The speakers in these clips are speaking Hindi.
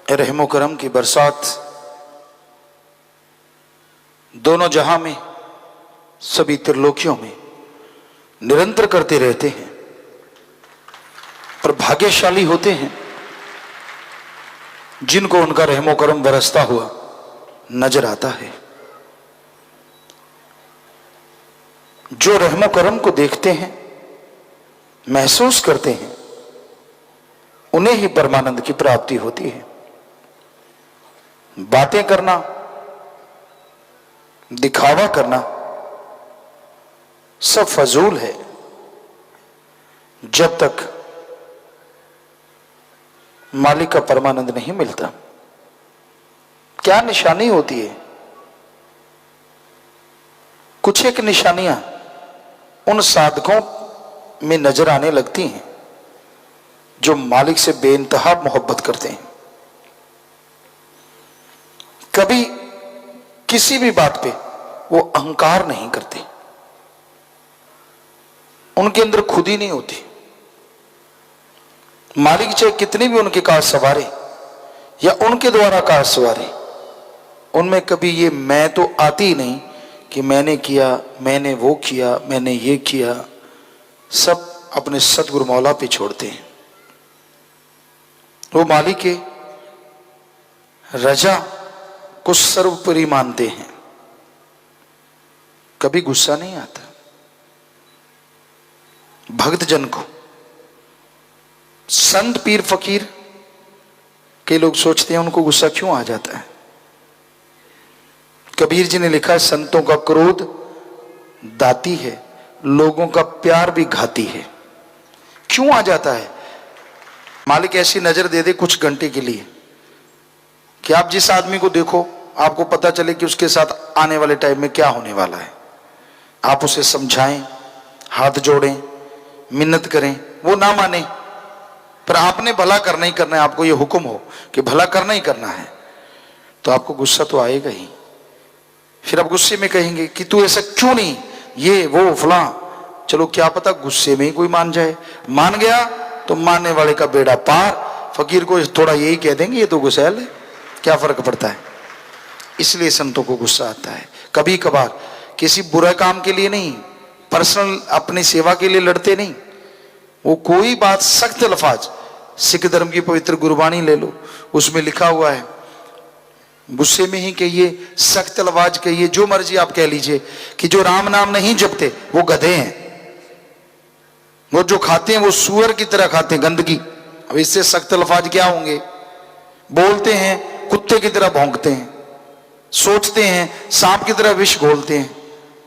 रहमो करम की बरसात दोनों जहां में, सभी त्रिलोकियों में निरंतर करते रहते हैं। पर भाग्यशाली होते हैं जिनको उनका रहमो करम बरसता हुआ नजर आता है। जो रहमो करम को देखते हैं, महसूस करते हैं, उन्हें ही परमानंद की प्राप्ति होती है। बातें करना, दिखावा करना सब फजूल है जब तक मालिक का परमानंद नहीं मिलता। क्या निशानी होती है? कुछ एक निशानियां उन साधकों में नजर आने लगती हैं जो मालिक से बेइंतहा मोहब्बत करते हैं। कभी किसी भी बात पे वो अहंकार नहीं करते, उनके अंदर खुद ही नहीं होती। मालिक चाहे कितनी भी उनके कार सवारे या उनके द्वारा कार सवारे, उनमें कभी ये मैं तो आती ही नहीं कि मैंने किया, मैंने वो किया, मैंने ये किया। सब अपने सतगुरु मौला पे छोड़ते हैं। वो मालिक के रजा को सर्वोपरि मानते हैं। कभी गुस्सा नहीं आता भक्त जन को। संत पीर फकीर के लोग सोचते हैं उनको गुस्सा क्यों आ जाता है। कबीर जी ने लिखा है, संतों का क्रोध दाती है, लोगों का प्यार भी घाती है। क्यों आ जाता है? मालिक ऐसी नजर दे दे कुछ घंटे के लिए कि आप जिस आदमी को देखो आपको पता चले कि उसके साथ आने वाले टाइम में क्या होने वाला है। आप उसे समझाएं, हाथ जोड़ें, मिन्नत करें, वो ना माने, पर आपने भला करना ही करना है, आपको ये हुक्म हो कि भला करना ही करना है, तो आपको गुस्सा तो आएगा ही। फिर आप गुस्से में कहेंगे कि तू ऐसा क्यों नहीं, ये वो फलां। चलो क्या पता गुस्से में ही कोई मान जाए। मान गया तो मानने वाले का बेड़ा पार। फकीर को थोड़ा यही कह देंगे ये तो गुस्सैल है, क्या फर्क पड़ता है। इसलिए संतों को गुस्सा आता है। कभी कभार किसी बुरे काम के लिए नहीं, पर्सनल अपनी सेवा के लिए लड़ते नहीं। वो कोई बात सख्त लफाज, सिख धर्म की पवित्र गुरबाणी ले लो, उसमें लिखा हुआ है गुस्से में ही कहिए, सख्त लफाज कहिए, जो मर्जी आप कह लीजिए कि जो राम नाम नहीं जपते वो गधे हैं, वो जो खाते हैं वो सुअर की तरह खाते हैं गंदगी। अब इससे सख्त लफाज क्या होंगे। बोलते हैं कुत्ते की तरह भौंकते हैं, सोचते हैं सांप की तरह विष घोलते हैं।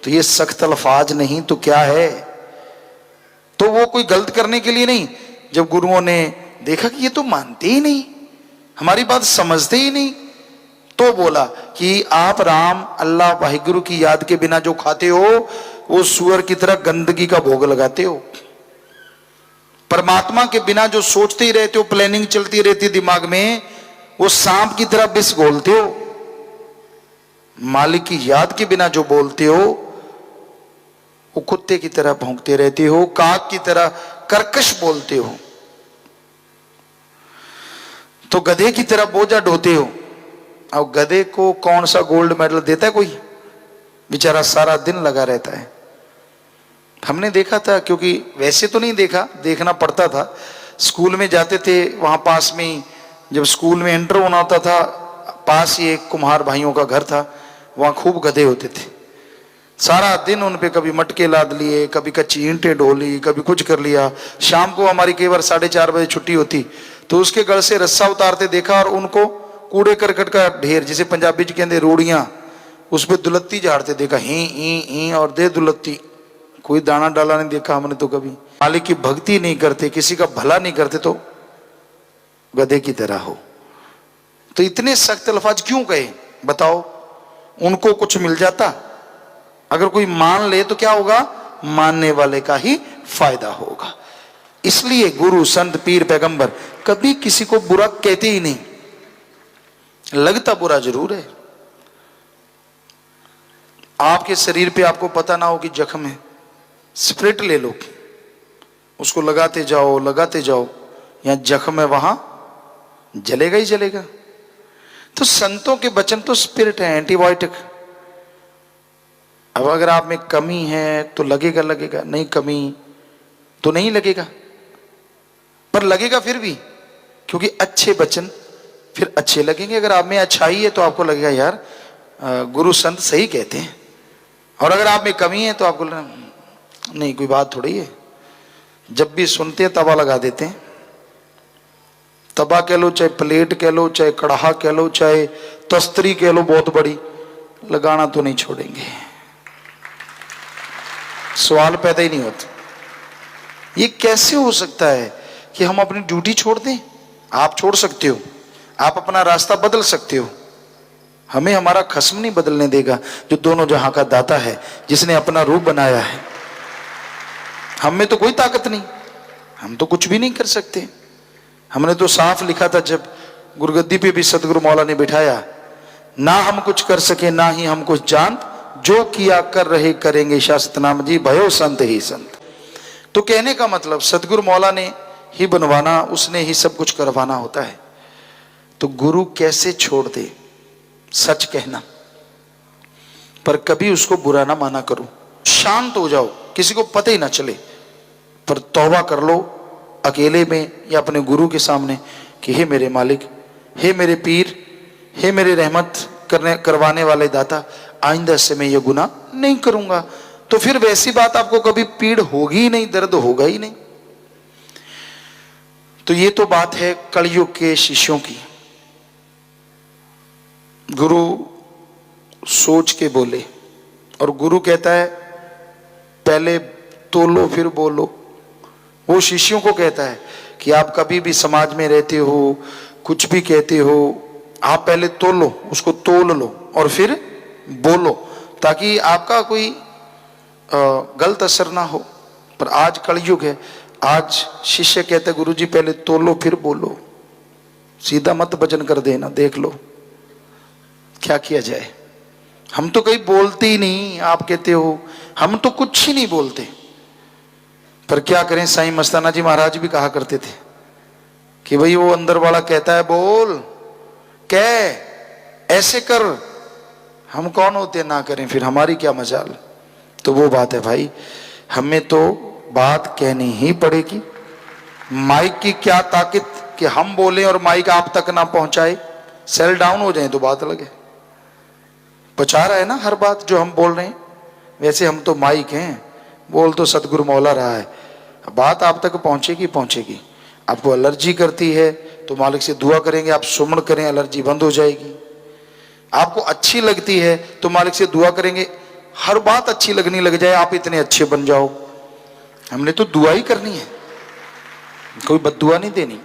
तो ये सख्त अल्फाज नहीं तो क्या है। तो वो कोई गलत करने के लिए नहीं। जब गुरुओं ने देखा कि ये तो मानते ही नहीं, हमारी बात समझते ही नहीं, तो बोला कि आप राम अल्लाह वाहिगुरु की याद के बिना जो खाते हो वो सुअर की तरह गंदगी का भोग लगाते हो। परमात्मा के बिना जो सोचते ही रहते हो, प्लानिंग चलती रहती है दिमाग में, वो सांप की तरह विष घोलते हो। मालिक की याद के बिना जो बोलते हो वो कुत्ते की तरह भौंकते रहते हो, काक की तरह कर्कश बोलते हो, तो गधे की तरह बोझा ढोते हो। अब गधे को कौन सा गोल्ड मेडल देता है कोई? बेचारा सारा दिन लगा रहता है। हमने देखा था, क्योंकि वैसे तो नहीं देखा, देखना पड़ता था। स्कूल में जाते थे, वहां पास में ही जब स्कूल में एंटर होना होता था, पास ही एक कुम्हार भाइयों का घर था, वहां खूब गधे होते थे। सारा दिन उन पे कभी मटके लाद लिए, कभी कच्ची ईंटें ढोली, कभी कुछ कर लिया। शाम को हमारी कई बार 4:30 बजे छुट्टी होती तो उसके गल से रस्सा उतारते देखा और उनको कूड़े करकट का ढेर, जिसे पंजाबी च कहते रोड़ियां, उस पर दुलत्ती झाड़ते देखा। ही और दे दुलत्ती। कोई दाना डाला नहीं देखा हमने तो कभी। मालिक की भक्ति नहीं करते, किसी का भला नहीं करते, तो गधे की तरह हो। तो इतने सख्त अल्फाज क्यों कहे बताओ? उनको कुछ मिल जाता? अगर कोई मान ले तो क्या होगा? मानने वाले का ही फायदा होगा। इसलिए गुरु संत पीर पैगंबर कभी किसी को बुरा कहते ही नहीं। लगता बुरा जरूर है। आपके शरीर पे आपको पता ना हो कि जख्म है, स्प्रिट ले लो, उसको लगाते जाओ लगाते जाओ, यहां जख्म है वहां जलेगा ही जलेगा। तो संतों के वचन तो स्पिरिट है, एंटीबायोटिक। अब अगर आप में कमी है तो लगेगा, नहीं कमी तो नहीं लगेगा, पर लगेगा फिर भी, क्योंकि अच्छे वचन फिर अच्छे लगेंगे। अगर आप में अच्छाई है तो आपको लगेगा यार गुरु संत सही कहते हैं, और अगर आप में कमी है तो आपको नहीं, कोई बात थोड़ी है। जब भी सुनते हैं तवा लगा देते हैं। तवा कह लो, चाहे प्लेट कह लो, चाहे कड़ाहा कह लो, चाहे तस्तरी कह लो बहुत बड़ी, लगाना तो नहीं छोड़ेंगे। सवाल पैदा ही नहीं होता, ये कैसे हो सकता है कि हम अपनी ड्यूटी छोड़ दें? आप छोड़ सकते हो, आप अपना रास्ता बदल सकते हो, हमें हमारा खस्म नहीं बदलने देगा जो दोनों जहां का दाता है, जिसने अपना रूप बनाया है। हम में तो कोई ताकत नहीं, हम तो कुछ भी नहीं कर सकते। हमने तो साफ लिखा था जब गुरुगद्दी पे भी सतगुरु मौला ने बिठाया, ना हम कुछ कर सके ना ही हम कुछ जान, जो किया कर रहे करेंगे शास्त्र नाम जी, भयो संत ही संत। तो कहने का मतलब सतगुरु मौला ने ही बनवाना, उसने ही सब कुछ करवाना होता है। तो गुरु कैसे छोड़ दे? सच कहना, पर कभी उसको बुरा ना माना करो। शांत हो जाओ, किसी को पता ही ना चले, पर तौबा कर लो अकेले में या अपने गुरु के सामने कि हे मेरे मालिक, हे मेरे पीर, हे मेरे रहमत करवाने वाले दाता, आइंदा से मैं ये गुनाह नहीं करूंगा। तो फिर वैसी बात आपको कभी पीड़ होगी ही नहीं, दर्द होगा ही नहीं। तो ये तो बात है कलयुग के शिष्यों की। गुरु सोच के बोले, और गुरु कहता है पहले तोलो फिर बोलो। वो शिष्यों को कहता है कि आप कभी भी समाज में रहते हो, कुछ भी कहते हो, आप पहले तोलो, उसको तोल लो और फिर बोलो, ताकि आपका कोई गलत असर ना हो। पर आज कलयुग है, आज शिष्य कहते गुरु जी पहले तोलो फिर बोलो, सीधा मत भजन कर देना, देख लो क्या किया जाए। हम तो कहीं बोलते ही नहीं, आप कहते हो हम तो कुछ ही नहीं बोलते, पर क्या करें। साईं मस्ताना जी महाराज भी कहा करते थे कि भाई वो अंदर वाला कहता है बोल, कह, ऐसे कर, हम कौन होते ना करें, फिर हमारी क्या मजाल। तो वो बात है भाई, हमें तो बात कहनी ही पड़ेगी। माइक की क्या ताकत कि हम बोलें और माइक आप तक ना पहुंचाए, सेल डाउन हो जाए तो बात अलग है। पहुंचा रहा है ना हर बात जो हम बोल रहे हैं, वैसे हम तो माइक हैं, बोल तो सतगुरु मौला रहा है, बात आप तक पहुंचेगी पहुंचेगी। आपको एलर्जी करती है तो मालिक से दुआ करेंगे, आप सुमन करें, एलर्जी बंद हो जाएगी। आपको अच्छी लगती है तो मालिक से दुआ करेंगे, हर बात अच्छी लगने लग जाए, आप इतने अच्छे बन जाओ। हमने तो दुआ ही करनी है, कोई बद्दुआ नहीं देनी।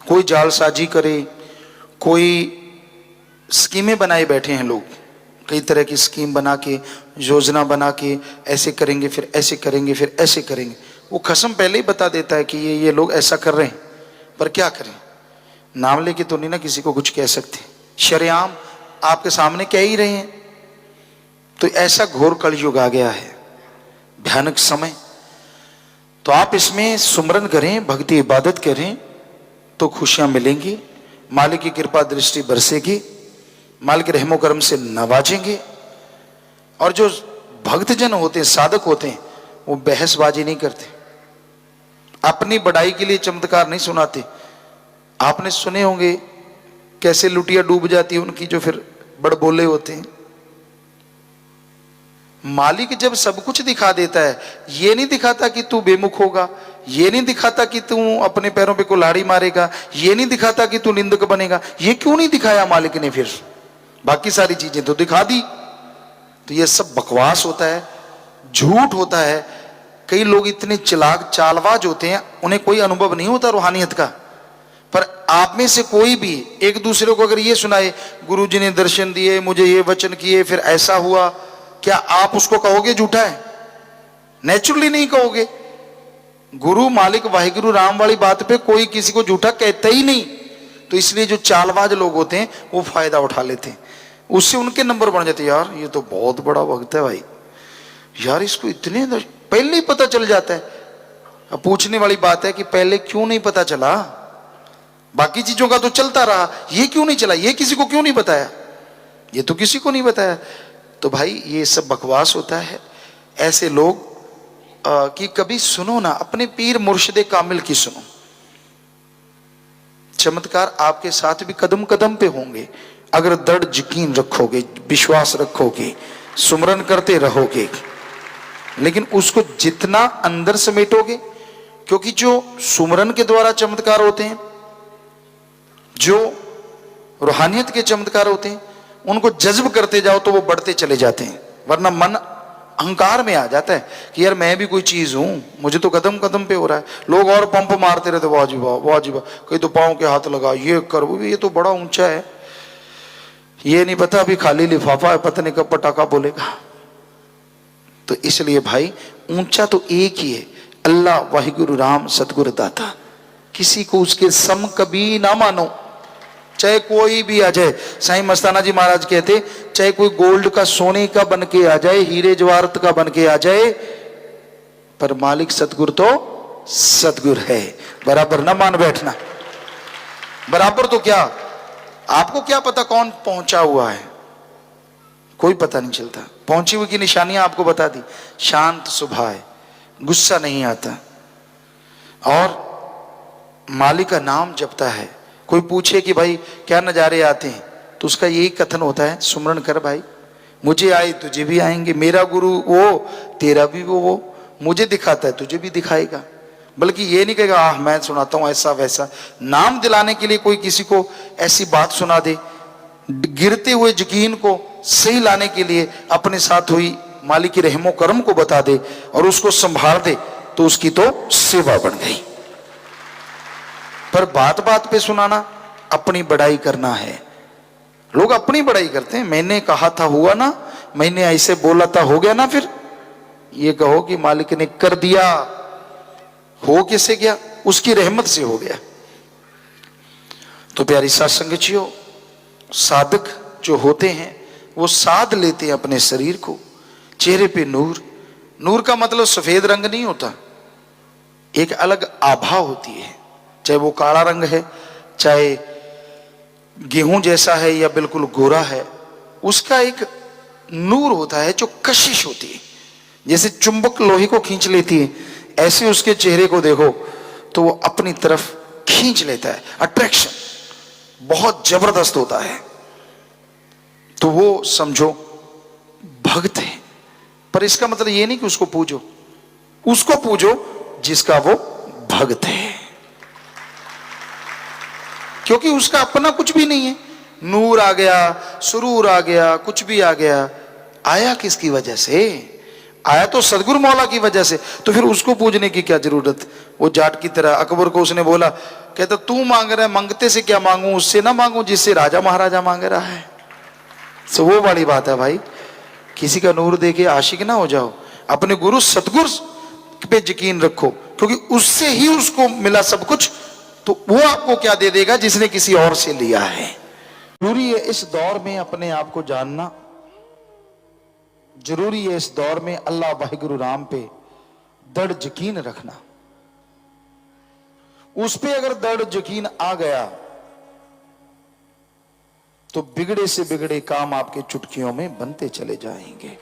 कोई जालसाजी करे, कोई स्कीमें बनाए बैठे हैं लोग, कई तरह की स्कीम बना के, योजना बना के, ऐसे करेंगे फिर ऐसे करेंगे फिर ऐसे करेंगे। वो कसम पहले ही बता देता है कि ये लोग ऐसा कर रहे हैं, पर क्या करें, नाम लेके तो नहीं ना किसी को कुछ कह सकते, शरेआम आपके सामने कह ही रहे हैं। तो ऐसा घोर कलयुग आ गया है, भयानक समय। तो आप इसमें सुमरन करें, भक्ति इबादत करें तो खुशियां मिलेंगी, मालिक की कृपा दृष्टि बरसेगी, मालिक रहमो करम से नवाजेंगे। और जो भक्तजन होते हैं, साधक होते हैं, वो बहसबाजी नहीं करते, अपनी बढ़ाई के लिए चमत्कार नहीं सुनाते। आपने सुने होंगे कैसे लुटिया डूब जाती है उनकी, जो फिर बड़बोले होते हैं। मालिक जब सब कुछ दिखा देता है, ये नहीं दिखाता कि तू बेमुख होगा, ये नहीं दिखाता कि तू अपने पैरों पे कुल्हाड़ी मारेगा, ये नहीं दिखाता कि तू निंदक बनेगा। ये क्यों नहीं दिखाया मालिक ने? फिर बाकी सारी चीजें तो दिखा दी। तो ये सब बकवास होता है, झूठ होता है। कई लोग इतने चालाक चालबाज होते हैं, उन्हें कोई अनुभव नहीं होता रूहानियत का। पर आप में से कोई भी एक दूसरे को अगर ये सुनाए, गुरुजी ने दर्शन दिए, मुझे ये वचन किए, फिर ऐसा हुआ, क्या आप उसको कहोगे झूठा है? नेचुरली नहीं कहोगे। गुरु मालिक वाहिगुरु राम वाली बात पे कोई किसी को झूठा कहता ही नहीं। तो इसलिए जो चालबाज लोग होते हैं वो फायदा उठा लेते हैं, उससे उनके नंबर बन जाते हैं। यार ये तो बहुत बड़ा भक्त है भाई, यार इसको इतने पहले ही पता चल जाता है। अब पूछने वाली बात है कि पहले क्यों नहीं पता चला? बाकी चीजों का तो चलता रहा, ये क्यों नहीं चला, ये किसी को क्यों नहीं बताया, ये तो किसी को नहीं बताया। तो भाई ये सब बकवास होता है। ऐसे लोग कि कभी सुनो ना, अपने पीर मुर्शिदे कामिल की सुनो। चमत्कार आपके साथ भी कदम कदम पे होंगे, अगर दृढ़ यकीन रखोगे, विश्वास रखोगे, सुमरन करते रहोगे। लेकिन उसको जितना अंदर समेटोगे, क्योंकि जो सुमरन के द्वारा चमत्कार होते हैं, जो रूहानियत के चमत्कार होते हैं, उनको जज्ब करते जाओ तो वो बढ़ते चले जाते हैं। वरना मन अहंकार में आ जाता है कि यार मैं भी कोई चीज हूं, मुझे तो कदम कदम पे हो रहा है। लोग और पंप मारते रहते, वाह जी वाह, वाह जी वाह, कहीं तो पांव के हाथ लगा, ये कर, वो ये तो बड़ा ऊंचा है, ये नहीं पता अभी खाली लिफाफा है, पता नहीं कब पटाखा बोलेगा। तो इसलिए भाई ऊंचा तो एक ही है, अल्लाह वाहिगुरु राम सतगुरु दाता। किसी को उसके सम कभी ना मानो, चाहे कोई भी आ जाए। साईं मस्ताना जी महाराज कहते, चाहे कोई गोल्ड का सोने का बन के आ जाए, हीरे जवाहरत का बन के आ जाए, पर मालिक सतगुरु तो सतगुरु है, बराबर ना मान बैठना। बराबर तो क्या, आपको क्या पता कौन पहुंचा हुआ है, कोई पता नहीं चलता। पहुंची हुई की निशानियां आपको बता दी, शांत स्वभाव है, गुस्सा नहीं आता, और मालिक का नाम जपता है। कोई पूछे कि भाई क्या नजारे आते हैं, तो उसका यही कथन होता है, सुमरन कर भाई, मुझे आए तुझे भी आएंगे, मेरा गुरु वो तेरा भी वो मुझे दिखाता है तुझे भी दिखाएगा। बल्कि ये नहीं कहेगा आह मैं सुनाता हूं ऐसा वैसा। नाम दिलाने के लिए कोई किसी को ऐसी बात सुना दे, गिरते हुए यकीन को सही लाने के लिए अपने साथ हुई मालिक की रहमो करम को बता दे और उसको संभाल दे, तो उसकी तो सेवा बन गई। पर बात बात पे सुनाना, अपनी बड़ाई करना है। लोग अपनी बड़ाई करते हैं, मैंने कहा था हुआ ना, मैंने ऐसे बोला था हो गया ना। फिर ये कहो कि मालिक ने कर दिया, हो कैसे गया, उसकी रहमत से हो गया। तो प्यारी साध संगतियों, साधक जो होते हैं वो साध लेते हैं अपने शरीर को, चेहरे पे नूर। नूर का मतलब सफेद रंग नहीं होता, एक अलग आभा होती है, चाहे वो काला रंग है, चाहे गेहूं जैसा है या बिल्कुल गोरा है, उसका एक नूर होता है जो कशिश होती है। जैसे चुंबक लोहे को खींच लेती है, ऐसे उसके चेहरे को देखो तो वो अपनी तरफ खींच लेता है, अट्रैक्शन बहुत जबरदस्त होता है। तो वो समझो भक्त है। पर इसका मतलब ये नहीं कि उसको पूजो, उसको पूजो जिसका वो भक्त है, क्योंकि उसका अपना कुछ भी नहीं है। नूर आ गया, सुरूर आ गया, कुछ भी आ गया, आया किसकी वजह से, आया तो सदगुरु मौला की वजह से। तो फिर उसको पूजने की क्या जरूरत। वो जाट की तरह अकबर को उसने बोला, कहता तू मांग रहा है, मांगते से क्या मांगू, उससे ना मांगू जिससे राजा महाराजा मांग रहा है। तो वो वाली बात है भाई, किसी का नूर देके आशिक ना हो जाओ, अपने गुरु सतगुरु पे यकीन रखो, क्योंकि उससे ही उसको मिला सब कुछ, तो वो आपको क्या दे देगा जिसने किसी और से लिया है। जरूरी है इस दौर में अपने आप को जानना, जरूरी है इस दौर में अल्लाह वाहिगुरु राम पे दृढ़ यकीन रखना। उस पे अगर दृढ़ यकीन आ गया तो बिगड़े से बिगड़े काम आपके चुटकियों में बनते चले जाएंगे।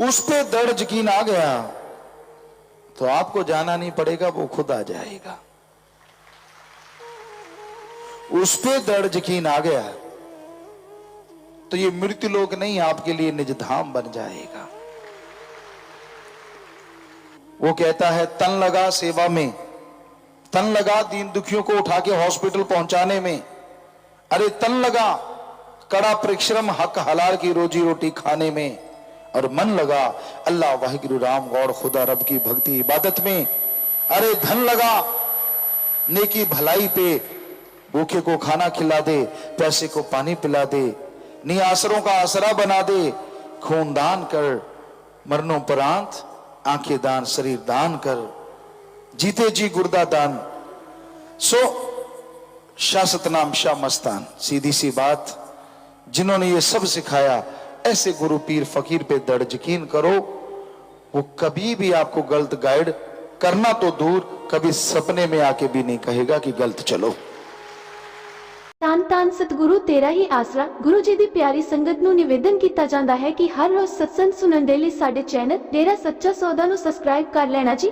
उस पे दृढ़ यकीन आ गया तो आपको जाना नहीं पड़ेगा, वो खुद आ जाएगा। उस पे दृढ़ यकीन आ गया तो ये मृत्यु लोक नहीं, आपके लिए निज धाम बन जाएगा। वो कहता है तन लगा सेवा में, तन लगा दीन दुखियों को उठा के हॉस्पिटल पहुंचाने में, अरे तन लगा कड़ा परिश्रम हक हलाल की रोजी रोटी खाने में, और मन लगा अल्लाह वाहिगुरु राम गौर खुदा रब की भक्ति इबादत में। अरे धन लगा नेकी भलाई पे, भूखे को खाना खिला दे, पैसे को पानी पिला दे, निआसरों का आसरा बना दे, खून दान कर, मरणोपरांत आंखें दान, शरीर दान कर, जीते जी गुर्दा दान। सो शाह सतनाम शाह मस्तान, सीधी सी बात, जिन्होंने ये सब सिखाया, ऐसे गुरु पीर फकीर पे दृढ़ यकीन करो, वो कभी भी आपको गलत गाइड करना तो दूर कभी सपने में आके भी नहीं कहेगा कि गलत चलो। ਧੰਨ ਧੰਨ ਸਤਿਗੁਰੂ ਤੇਰਾ ਹੀ ਆਸਰਾ। ਗੁਰੂ ਜੀ ਦੀ ਪਿਆਰੀ ਸੰਗਤ ਨੂੰ ਨਿਵੇਦਨ ਕੀਤਾ ਜਾਂਦਾ ਹੈ ਕਿ ਹਰ ਰੋਜ਼ ਸਤਸੰਗ ਸੁਣਨ ਦੇ ਲਈ ਸਾਡੇ ਚੈਨਲ ਡੇਰਾ ਸੱਚਾ ਸੌਦਾ ਨੂੰ ਸਬਸਕ੍ਰਾਈਬ ਕਰ ਲੈਣਾ ਜੀ।